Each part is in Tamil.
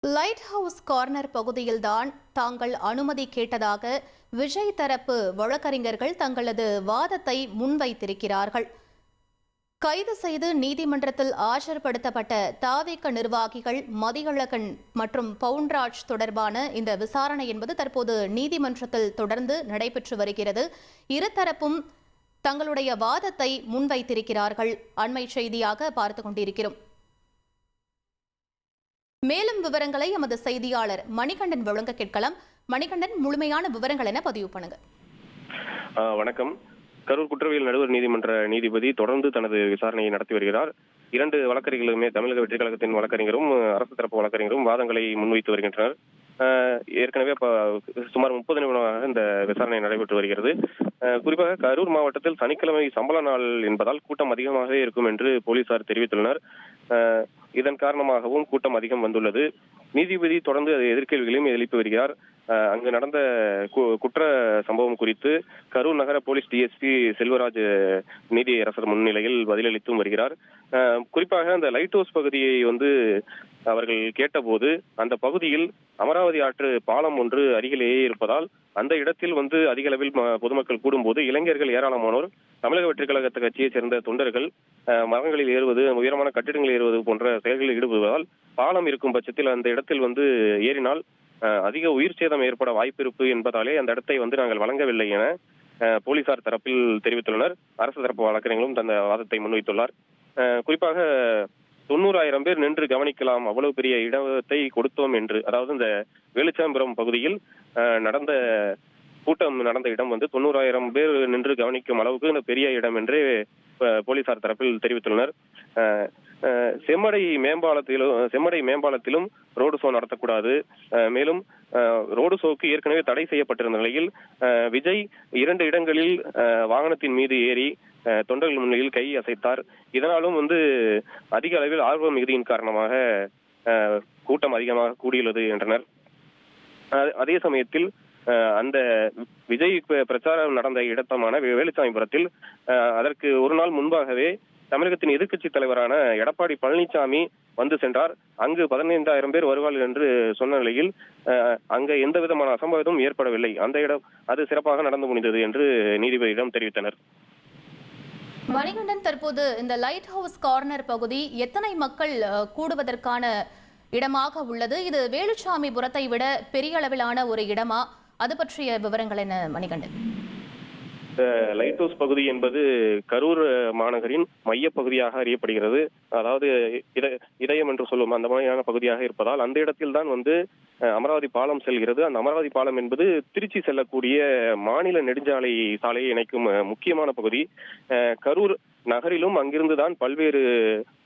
லைட் ஹவுஸ் கார்னர் பகுதியில்தான் தாங்கள் அனுமதி கேட்டதாக விஜய் தரப்பு வழக்கறிஞர்கள் தங்களது வாதத்தை முன்வைத்திருக்கிறார்கள். கைது செய்து நீதிமன்றத்தில் ஆஜர்படுத்தப்பட்ட தாவேக நிர்வாகிகள் மதியழகன் மற்றும் பவுன்ராஜ் தொடர்பான இந்த விசாரணை என்பது தற்போது நீதிமன்றத்தில் தொடர்ந்து நடைபெற்று வருகிறது. இருதரப்பும் தங்களுடைய வாதத்தை முன்வைத்திருக்கிறார்கள். அண்மை செய்தியாக பார்த்துக் கொண்டிருக்கிறோம். மேலும் விவரங்களை எமது செய்தியாளர் மணிகண்டன் வழங்க கேட்கலாம். மணிகண்டன், முழுமையான விவரங்கள் என பதிவு பண்ணுங்க. வணக்கம். கரூர் குற்றவியல் நடுவர் நீதிமன்ற நீதிபதி தொடர்ந்து தனது விசாரணையை நடத்தி வருகிறார். இரண்டு வழக்கறிஞர்களுமே தமிழக வெற்றிக் கழகத்தின் வழக்கறிஞரும் அரசு தரப்பு வழக்கறிஞரும் வாதங்களை முன்வைத்து வருகின்றனர். ஏற்கனவே சுமார் 30 நிமிடமாக இந்த விசாரணை நடைபெற்று வருகிறது. குறிப்பாக கரூர் மாவட்டத்தில் சனிக்கிழமை சம்பள நாள் என்பதால் கூட்டம் அதிகமாகவே இருக்கும் என்று போலீசார் தெரிவித்துள்ளனர். இதன் காரணமாகவும் கூட்டம் அதிகம் வந்துள்ளது. நீதிபதி தொடர்ந்து எதிர்கேள்விகளையும் எழுப்பி வருகிறார். அங்கு நடந்த குற்ற சம்பவம் குறித்து கரூர் நகர போலீஸ் டிஎஸ்பி செல்வராஜ் நீதியரசர் முன்னிலையில் பதிலளித்தும் வருகிறார். குறிப்பாக அந்த லைட் ஹவுஸ் பகுதியை அவர்கள் கேட்டபோது அந்த பகுதியில் அமராவதி ஆற்று பாலம் ஒன்று அருகிலேயே இருப்பதால் அந்த இடத்தில் அதிக அளவில் பொதுமக்கள் கூடும்போது இளைஞர்கள் ஏராளமானோர் தமிழக வெற்றிக் கழக கட்சியைச் சேர்ந்த தொண்டர்கள் மரங்களில் ஏறுவது, உயரமான கட்டிடங்களில் ஏறுவது போன்ற செயல்களில் ஈடுபடுவதால் பாலம் இருக்கும் பட்சத்தில் அந்த இடத்தில் ஏறினால் அதிக உயிர் சேதம் ஏற்பட வாய்ப்பு என்பதாலே அந்த இடத்தை நாங்கள் வழங்கவில்லை என போலீசார் தரப்பில் தெரிவித்துள்ளனர். அரசு தரப்பு வழக்கறிஞர்களும் தந்த வாதத்தை முன்வைத்துள்ளார். குறிப்பாக 90,000 பேர் நின்று கவனிக்கலாம், அவ்வளவு பெரிய இடத்தை கொடுத்தோம் என்று, அதாவது இந்த வேலுச்சாமிபுரம் பகுதியில் நடந்த கூட்டம் நடந்த இடம் 90,000 பேர் நின்று கவனிக்கும் அளவுக்கு பெரிய இடம் என்று போலீசார் தரப்பில் தெரிவித்துள்ளனர். செம்மடை மேம்பாலத்திலும் ரோடு ஷோ நடத்தக்கூடாது. மேலும் ரோடு ஷோக்கு ஏற்கனவே தடை செய்யப்பட்டிருந்த நிலையில் விஜய் 2 இடங்களில் வாகனத்தின் மீது ஏறி தொண்டர்கள் முன்னிலையில் கை அசைத்தார். இதனாலும் அதிக அளவில் ஆர்வ மிகுதியின் காரணமாக கூட்டம் அதிகமாக கூடியுள்ளது என்றனர். அதே சமயத்தில் அந்த விஜய் பிரச்சாரம் நடந்த இடத்தமான வேலுச்சாமிபுரத்தில் அதற்கு ஒரு நாள் முன்பாகவே தமிழகத்தின் எதிர்க்கட்சி தலைவரான எடப்பாடி பழனிசாமி சென்றார். அங்கு 15,000 பேர் வருவார்கள் என்று சொன்ன நிலையில் அங்க எந்த விதமான அசம்பாவிதமும் ஏற்படவில்லை. அந்த இடம் அது சிறப்பாக நடந்து முடிந்தது என்று நீதிபதியிடம் தெரிவித்தனர். மணிகண்டன், தற்போது இந்த லைட் ஹவுஸ் கார்னர் பகுதி எத்தனை மக்கள் கூடுவதற்கான இடமாக உள்ளது? இது வேலுச்சாமிபுரத்தை விட பெரிய அளவிலான ஒரு இடமா? அது பற்றிய விவரங்கள் என்ன மணிகண்டன்? லைட் ஹவுஸ் பகுதி என்பது கரூர் மாநகரின் மைய பகுதியாக அறியப்படுகிறது. அதாவது இதயம் என்று சொல்லும் அந்த மாதிரியான பகுதியாக இருப்பதால் அந்த இடத்தில் தான் அமராவதி பாலம் செல்கிறது. அந்த அமராவதி பாலம் என்பது திருச்சி செல்லக்கூடிய மாநில நெடுஞ்சாலை சாலையை இணைக்கும் முக்கியமான பகுதி. கரூர் நகரிலும் அங்கிருந்துதான் பல்வேறு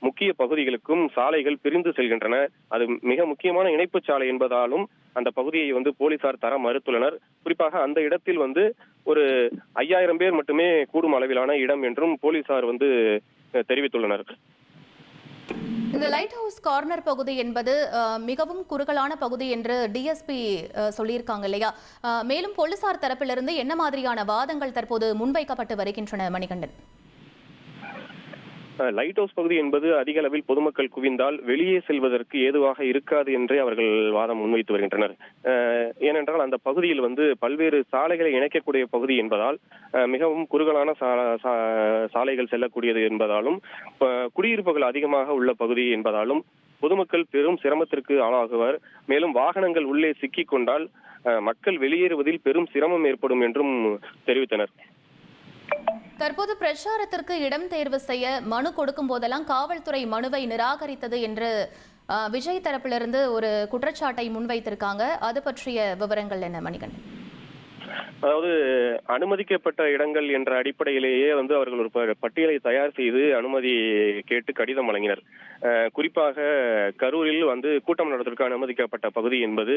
முக்கிய பகுதிகளுக்கும் சாலைகள் பிரிந்து செல்கின்றன. அது மிக முக்கியமான இணைப்பு சாலை என்பதாலும் அந்த பகுதியை போலீசார் தர மறுத்துள்ளனர். குறிப்பாக அந்த இடத்தில் ஒரு 5,000 பேர் மட்டுமே கூடும் அளவிலான இடம் என்றும் போலீசார் தெரிவித்துள்ளனர். இந்த லைட் ஹவுஸ் கார்னர் பகுதி என்பது மிகவும் குறுகலான பகுதி என்று டிஎஸ்பி சொல்லியிருக்காங்க இல்லையா? மேலும் போலீசார் தரப்பிலிருந்து என்ன மாதிரியான வாதங்கள் தற்போது முன்வைக்கப்பட்டு வருகின்றன மணிகண்டன்? லைட் ஹவுஸ் பகுதி என்பது அதிக அளவில் பொதுமக்கள் குவிந்தால் வெளியே செல்வதற்கு ஏதுவாக இருக்காது என்றே அவர்கள் வாதம் முன்வைத்து வருகின்றனர். ஏனென்றால் அந்த பகுதியில் பல்வேறு சாலைகளை இணைக்கக்கூடிய பகுதி என்பதால் மிகவும் குறுகலான சாலைகள் செல்லக்கூடியது என்பதாலும் குடியிருப்புகள் அதிகமாக உள்ள பகுதி என்பதாலும் பொதுமக்கள் பெரும் சிரமத்திற்கு ஆளாகுவர். மேலும் வாகனங்கள் உள்ளே சிக்கிக் கொண்டால் மக்கள் வெளியேறுவதில் பெரும் சிரமம் ஏற்படும் என்றும் தெரிவித்தனர். தற்போது பிரச்சாரத்திற்கு இடம் தேர்வு செய்ய மனு கொடுக்கும் போதெல்லாம் காவல்துறை மனுவை நிராகரித்தது என்று விஜய் தரப்பிலிருந்து ஒரு குற்றச்சாட்டை முன்வைத்திருக்காங்க. அது பற்றிய விவரங்கள் என்ன மணிகண்டன்? அதாவது அனுமதிக்கப்பட்ட இடங்கள் என்ற அடிப்படையிலேயே அவர்கள் ஒரு பட்டியலை தயார் செய்து அனுமதி கேட்டு கடிதம் வழங்கினர். குறிப்பாக கரூரில் கூட்டம் நடத்துவதற்கு அனுமதிக்கப்பட்ட பகுதி என்பது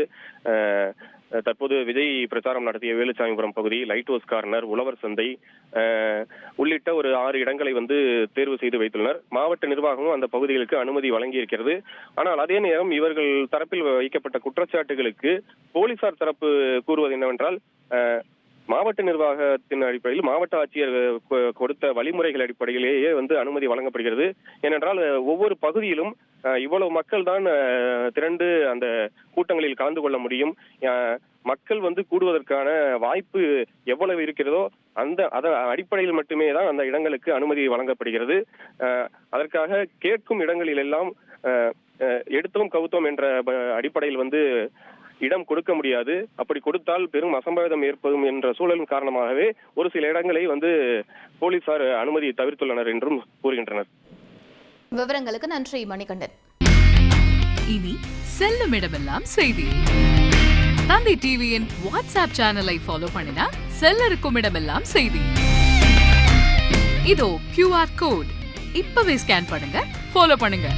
தற்போது விஜய் பிரச்சாரம் நடத்திய வேலுச்சாமிபுரம் பகுதி, லைட் ஹவுஸ் கார்னர், உழவர் சந்தை உள்ளிட்ட ஒரு 6 இடங்களை தேர்வு செய்து வைத்துள்ளனர். மாவட்ட நிர்வாகமும் அந்த பகுதிகளுக்கு அனுமதி வழங்கி இருக்கிறது. ஆனால் அதே நேரம் இவர்கள் தரப்பில் வைக்கப்பட்ட குற்றச்சாட்டுகளுக்கு போலீசார் தரப்பு கூறுவது என்னவென்றால் மாவட்ட நிர்வாகத்தின் அடிப்படையில் மாவட்ட ஆட்சியர் கொடுத்த வழிமுறைகள் அடிப்படையிலேயே அனுமதி வழங்கப்படுகிறது. ஏனென்றால் ஒவ்வொரு பகுதியிலும் இவ்வளவு மக்கள் தான் திரண்டு அந்த கூட்டங்களில் கலந்து கொள்ள முடியும். மக்கள் கூடுவதற்கான வாய்ப்பு எவ்வளவு இருக்கிறதோ அதன் அடிப்படையில் மட்டுமே தான் அந்த இடங்களுக்கு அனுமதி வழங்கப்படுகிறது. அதற்காக கேட்கும் இடங்களில் எல்லாம் எடுத்தோம் கவுத்தோம் என்ற அடிப்படையில் இடம் கொடுக்க முடியாது. அப்படி கொடுத்தால் பெரும் அசம்பாவிதம் ஏற்படும் என்ற சூழலின் காரணமாகவே ஒரு சில இடங்களை போலீசார் அனுமதியை தவிர்த்துள்ளனர் என்றும் கூறுகின்றனர். விவரங்களுக்கு நன்றி மணிகண்டன். இனி செல்லும் இடமெல்லாம் செய்தி. தந்தை டிவியின் வாட்ஸ்அப் சேனலை ஃபாலோ பண்ணினா செல்ல இருக்கும் இடமெல்லாம் செய்தி. இதோ QR கோட் இப்பவே ஸ்கேன் பண்ணுங்க, ஃபாலோ பண்ணுங்க.